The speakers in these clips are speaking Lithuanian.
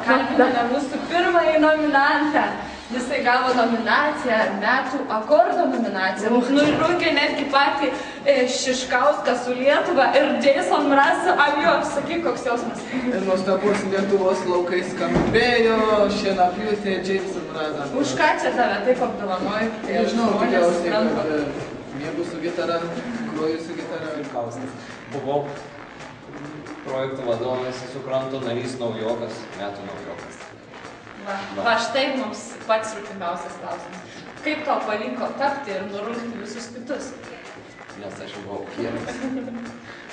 kalbiname mūsų pirmąjį nominantą. Jisai gavo nominaciją, metų akordo nominaciją. Nurungė netgi patį Šiškauską su Lietuva ir Jason Mraz su Alio. Sakyk, koks jausmas. Ir nuostabus Lietuvos laukai skambėjo šienapjūtė Jason Mrazą. Už ką čia tave taip apdovanoju? Nežinau, tikriausiai, kad miegu su gitara, groju su gitara. Buvau projektų vadovas, esu kranto narys, naujokas, metų naujokas. Va štai mums pats rūpimiausias klausimas. Kaip tau pavyko tapti ir nurungti visus kitus? Nes aš jau buvau kieras.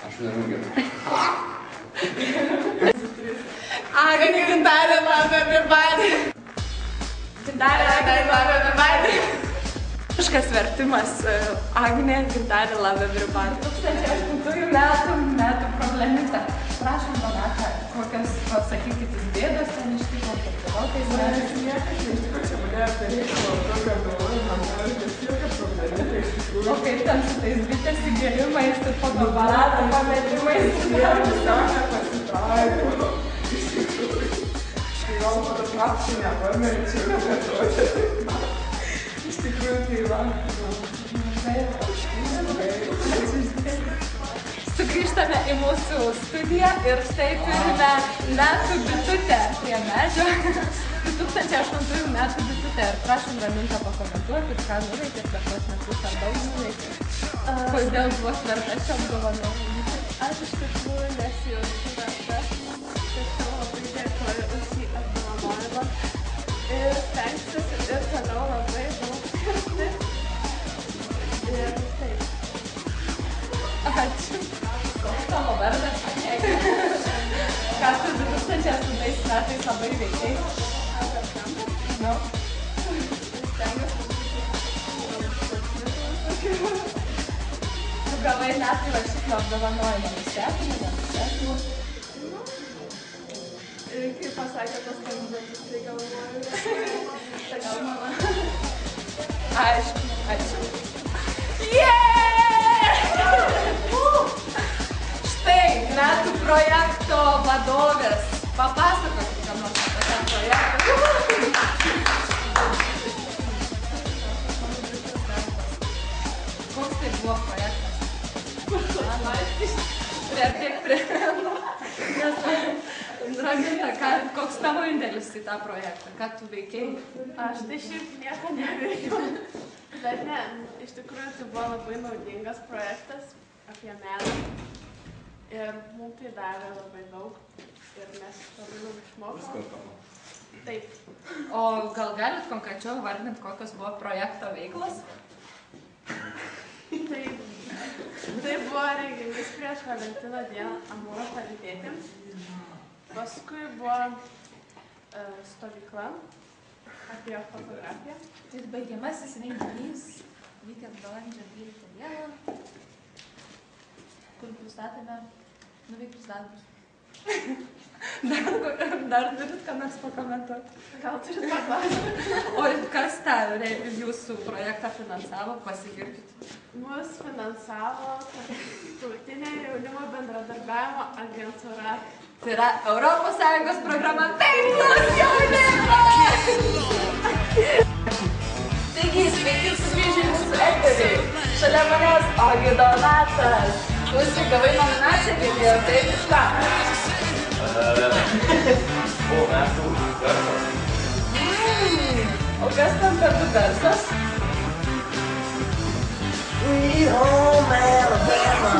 Aš nurungiau. Agnė, Gintarė, love everybody. Gintarė, Agnė, love everybody. Kažkas vertimas Agnė, Gintarė, love everybody. 2008 metų problemita. Prašom, Donata, kokias, pasakykit, bėdos ten ištiko, kokiais metais? Niekas neištiko, čia mane perėkimo tokio galvoju, man kažkas jokia problemita iš tikrųjų. O kaip ten su tais bitės įgėrimais ir fotoaparato pametimais? Visame pasitraukimo. Iš tikrųjų. Gal fotografų nepamečiau, bet atrodė. Iš tikrųjų, tai va. Sugrįžtame į mūsų studiją ir štai turime metų bitutę prie medžio. 2008 metų bitutę. Ir prašom Raminta pakomentuokit, ką nuveikėt per tuos metus, ar daug nuveikėt. Kodėl buvo svarta šio apdovanojimo? Aš iš tikrųjų nesijaučiu verta. Tačiau labai dėkoju už šį apdovanojimą. Ir stengsiuosi ir toliau labai daug dirbti. Ir taip. Ačiū. Koks tavo vardas? Ką tu 2008 metais labai veikiai? Nu. Tu gavai metų rašiklio apdovanojimą. Nustebino, nenustebino? Kai pasakė tas kandidatus, tai galvoju. Tai gal mano. Aišku, ačiū. Štai, metų projekto vadovės. Papasakokit, ką nors apie tą projektą. Koks tai buvo projektas? Priartėk prie... Raminta, koks tavo indėlis į tą projektą? Ką tu veikėjai? Aš tai šiaip nieko neveikiu. Bet ne, iš tikrųjų tai buvo labai naudingas projektas apie meną. Ir mums tai davė labai daug. Ir mes labai daug išmokom. Taip. O gal galit konkrečiau vardinti, kokios buvo projekto veiklos? Tai buvo renginys prieš Valentino dieną Amūro palytėtėms. Paskui buvo stovykla apie fotografiją. Tai baigiamasis renginys vykęs balandžio 12 dieną, kur pristatėme nuveiktus darbus. Dar turit ką nors pakomentuoti? Gal turit paklausyti? O kas tą jūsų projektą finansavo, pasigirkit? Mus finansavo Tautinė jaunimo bendradarbiavimo agentūra. Tai yra Europos Sąjungos programa Veiklus jaunimas! Taigi, sveiki sugrįžę į mūsų eterį. Šalia manęs Ogi Donatas. Klausyk, gavai nominaciją, girdėjau, taip iš ką? Buvo metų garsas. O kas tam per du garsas? We home Alabama.